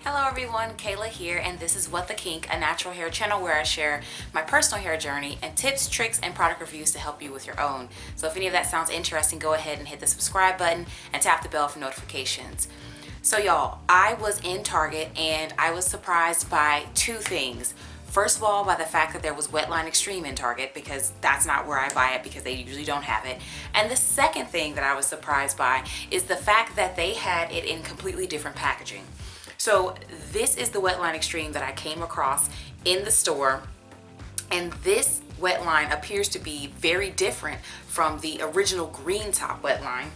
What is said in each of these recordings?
Hello everyone, Kayla here, and this is What the Kink, a natural hair channel where I share my personal hair journey and tips, tricks, and product reviews to help you with your own. So if any of that sounds interesting, go ahead and hit the subscribe button and tap the bell for notifications. So y'all, I was in Target and I was surprised by two things. First of all, by the fact that there was Wetline Xtreme in Target, because that's not where I buy it because they usually don't have it. And the second thing that I was surprised by is the fact that they had it in completely different packaging. So this is the Wetline Xtreme that I came across in the store, and this Wetline appears to be very different from the original green top Wetline,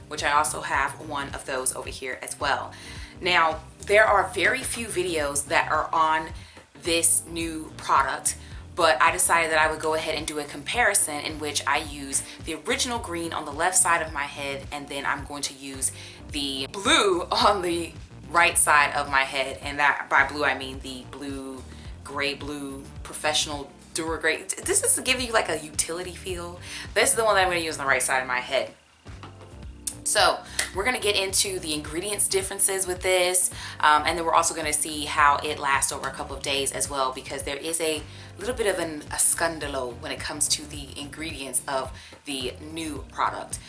which I also have one of those over here as well. Now, there are very few videos that are on this new product, but I decided that I would go ahead and do a comparison in which I use the original green on the left side of my head, and then I'm going to use the blue on the right side of my head. And that, by blue, I mean the blue, gray blue professional Duragray. This is to give you like a utility feel. This is the one that I'm going to use on the right side of my head. So we're going to get into the ingredients differences with this, and then we're also going to see how it lasts over a couple of days as well, because there is a little bit of a scandalo when it comes to the ingredients of the new product.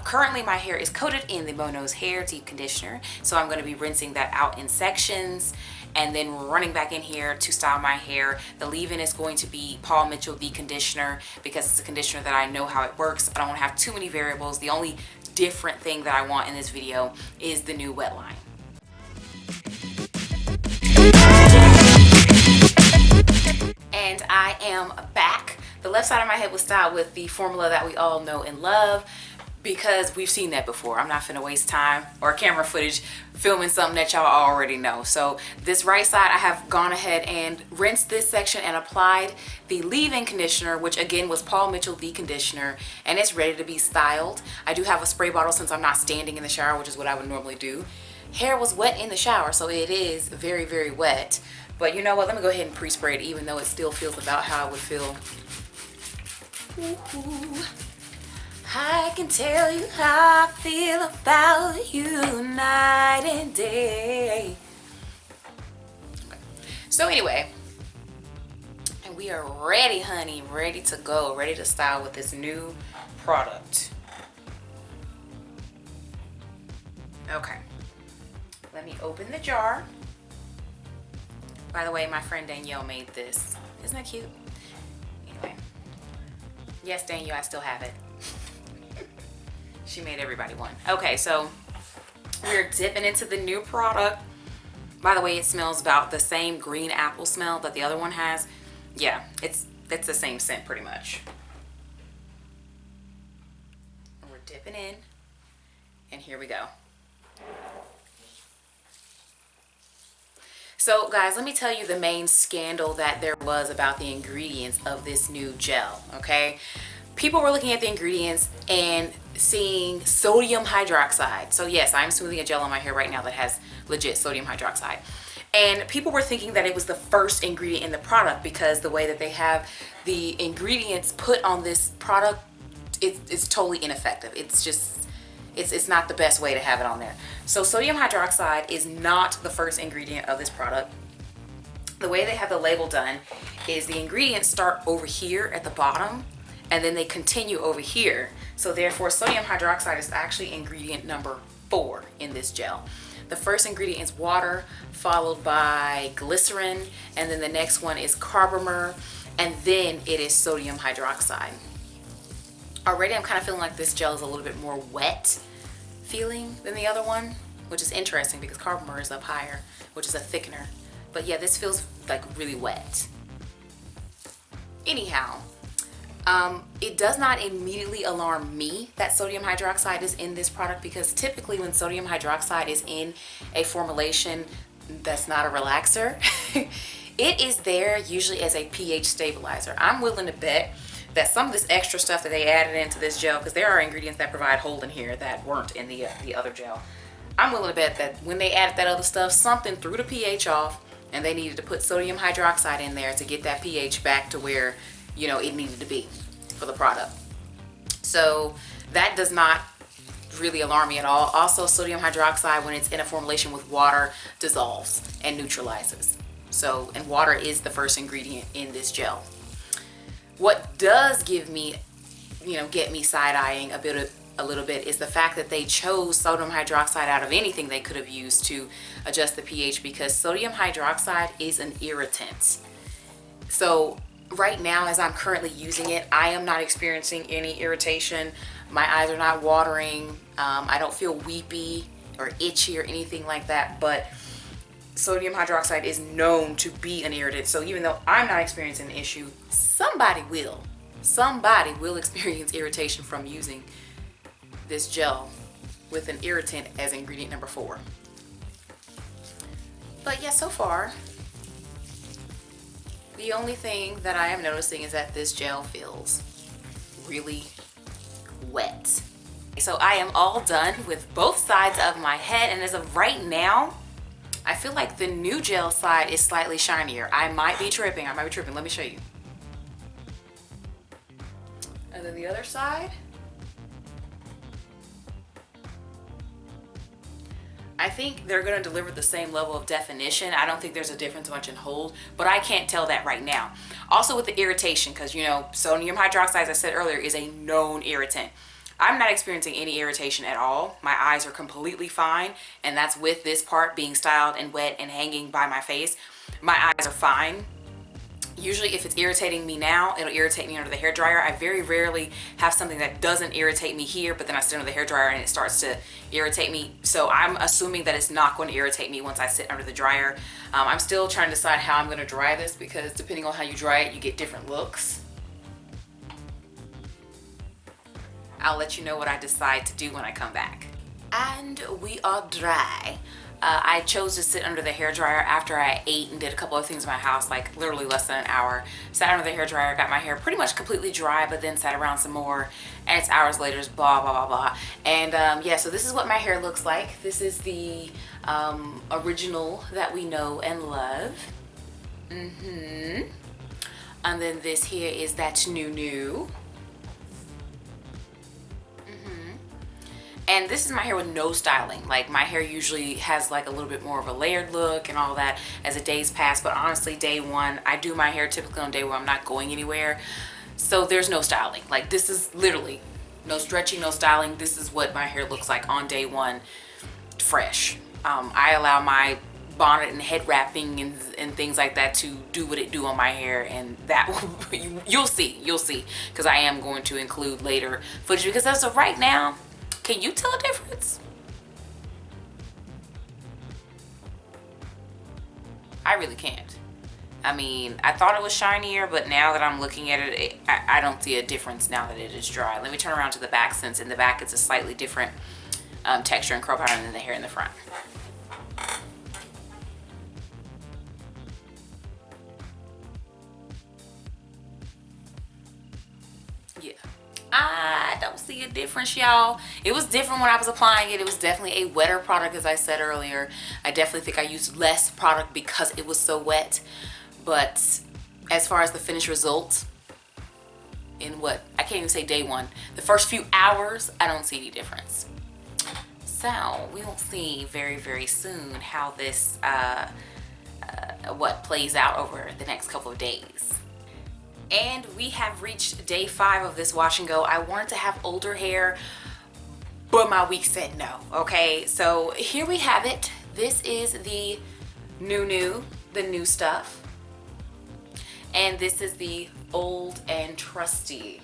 Currently my hair is coated in the Mono's Hair Deep Conditioner, so I'm going to be rinsing that out in sections and then running back in here to style my hair. The leave-in is going to be Paul Mitchell the conditioner, because it's a conditioner that I know how it works. I don't want to have too many variables. The only different thing that I want in this video is the new Wetline. And I am back. The left side of my head was styled with the formula that we all know and love, because we've seen that before. I'm not finna waste time or camera footage filming something that y'all already know. So this right side, I have gone ahead and rinsed this section and applied the leave-in conditioner, which again was Paul Mitchell the conditioner, and it's ready to be styled. I do have a spray bottle since I'm not standing in the shower, which is what I would normally do. Hair was wet in the shower, so it is very, very wet. But you know what? Let me go ahead and pre-spray it, even though it still feels about how I would feel. Ooh. I can tell you how I feel about you night and day. Okay. So anyway, and we are ready, honey, ready to go, ready to style with this new product. Okay, let me open the jar. By the way, my friend Danielle made this. Isn't that cute? Anyway, yes, Danielle, I still have it. She made everybody one. Okay, so we're dipping into the new product. By the way, it smells about the same green apple smell that the other one has. Yeah, it's the same scent pretty much. We're dipping in, and here we go. So guys, let me tell you the main scandal that there was about the ingredients of this new gel, okay? People were looking at the ingredients and seeing sodium hydroxide. So yes, I'm smoothing a gel on my hair right now that has legit sodium hydroxide. And people were thinking that it was the first ingredient in the product, because the way that they have the ingredients put on this product, it's totally ineffective. It's just, it's not the best way to have it on there. So sodium hydroxide is not the first ingredient of this product. The way they have the label done is the ingredients start over here at the bottom, and then they continue over here. So therefore, sodium hydroxide is actually ingredient number 4 in this gel. The first ingredient is water, followed by glycerin, and then the next one is carbomer, and then it is sodium hydroxide. Already I'm kind of feeling like this gel is a little bit more wet feeling than the other one, which is interesting because carbomer is up higher, which is a thickener. But yeah, this feels like really wet. Anyhow, it does not immediately alarm me that sodium hydroxide is in this product, because typically when sodium hydroxide is in a formulation that's not a relaxer, it is there usually as a pH stabilizer. I'm willing to bet that some of this extra stuff that they added into this gel, because there are ingredients that provide hold in here that weren't in the other gel. I'm willing to bet that when they added that other stuff, something threw the pH off and they needed to put sodium hydroxide in there to get that pH back to where, you know, it needed to be for the product. So that does not really alarm me at all. Also, sodium hydroxide, when it's in a formulation with water, dissolves and neutralizes. So, and water is the first ingredient in this gel. What does give me, get me side-eyeing a little bit is the fact that they chose sodium hydroxide out of anything they could have used to adjust the pH, because sodium hydroxide is an irritant. So right now, as I'm currently using it, I am not experiencing any irritation. My eyes are not watering. I don't feel weepy or itchy or anything like that, but sodium hydroxide is known to be an irritant. So even though I'm not experiencing an issue, somebody will experience irritation from using this gel with an irritant as ingredient number 4. But yeah, so far, the only thing that I am noticing is that this gel feels really wet. So I am all done with both sides of my head, and as of right now, I feel like the new gel side is slightly shinier. I might be tripping. Let me show you. And then the other side, I think they're going to deliver the same level of definition. I don't think there's a difference much in hold, but I can't tell that right now. Also with the irritation, because sodium hydroxide, as I said earlier, is a known irritant. I'm not experiencing any irritation at all. My eyes are completely fine, and that's with this part being styled and wet and hanging by my face. My eyes are fine. Usually if it's irritating me now, it'll irritate me under the hairdryer. I very rarely have something that doesn't irritate me here, but then I sit under the hairdryer and it starts to irritate me. So I'm assuming that it's not going to irritate me once I sit under the dryer. I'm still trying to decide how I'm going to dry this, because depending on how you dry it, you get different looks. I'll let you know what I decide to do when I come back. And we are dry. I chose to sit under the hairdryer after I ate and did a couple of things in my house, like literally less than an hour. Sat under the hairdryer, got my hair pretty much completely dry, but then sat around some more, and it's hours later, just blah, blah, blah, blah. And yeah, so this is what my hair looks like. This is the original that we know and love. And then this here is that new. And this is my hair with no styling. Like, my hair usually has like a little bit more of a layered look and all that as the days pass. But honestly, day one, I do my hair typically on day where I'm not going anywhere. So there's no styling. Like, this is literally no stretching, no styling. This is what my hair looks like on day one, fresh. I allow my bonnet and head wrapping and things like that to do what it do on my hair, and that you'll see, because I am going to include later footage, because as of right now, can you tell a difference? I really can't. I mean, I thought it was shinier, but now that I'm looking at it, I don't see a difference now that it is dry. Let me turn around to the back, since in the back it's a slightly different texture and curl pattern than the hair in the front. Yeah. I don't see a difference, y'all. It was different when I was applying it. It was definitely a wetter product, as I said earlier. I definitely think I used less product because it was so wet. But as far as the finished result, in what, I can't even say day one, the first few hours, I don't see any difference. So we will see very, very soon how this, what plays out over the next couple of days. And we have reached day 5 of this wash and go. I wanted to have older hair, but my week said no. Okay, so here we have it. This is the new stuff. And this is the old and trusty.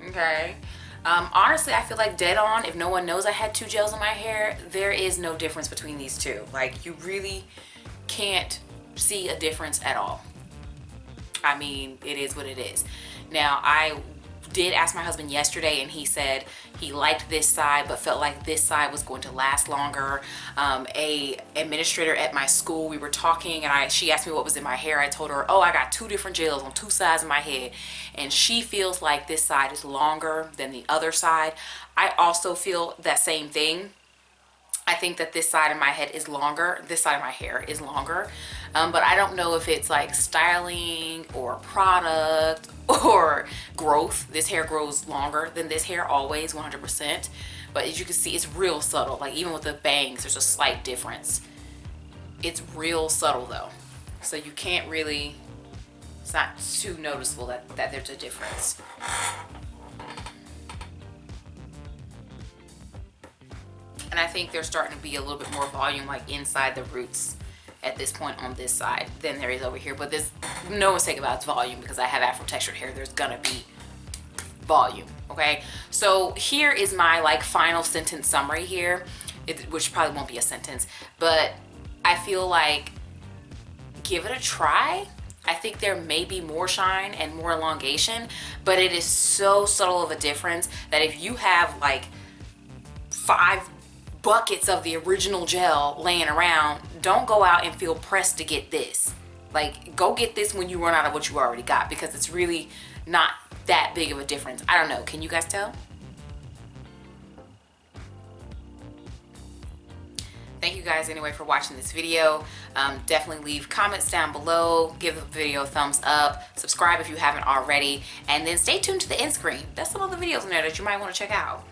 Okay. Honestly, I feel like dead on, if no one knows I had 2 gels in my hair, there is no difference between these two. Like, you really can't see a difference at all. I mean, it is what it is. Now, I did ask my husband yesterday, and he said he liked this side but felt like this side was going to last longer. A administrator at my school, we were talking, and she asked me what was in my hair. I told her, oh, I got 2 different gels on 2 sides of my head, and she feels like this side is longer than the other side. I also feel that same thing. I think that this side of my head is longer. This side of my hair is longer. But I don't know if it's like styling or product or growth. This hair grows longer than this hair always, 100%. But as you can see, it's real subtle. Like even with the bangs, there's a slight difference. It's real subtle though. So you can't really, it's not too noticeable that there's a difference. And I think there's starting to be a little bit more volume like inside the roots at this point on this side than there is over here. But this, no mistake about its volume, because I have afro textured hair, there's gonna be volume, okay? So here is my like final sentence summary here, which probably won't be a sentence, but I feel like give it a try. I think there may be more shine and more elongation, but it is so subtle of a difference that if you have like 5 buckets of the original gel laying around, don't go out and feel pressed to get this. Like, go get this when you run out of what you already got, because it's really not that big of a difference. I don't know, can you guys tell? Thank you guys anyway for watching this video. Definitely leave comments down below, give the video a thumbs up, subscribe if you haven't already, and then stay tuned to the end screen. There's some other videos in there that you might want to check out.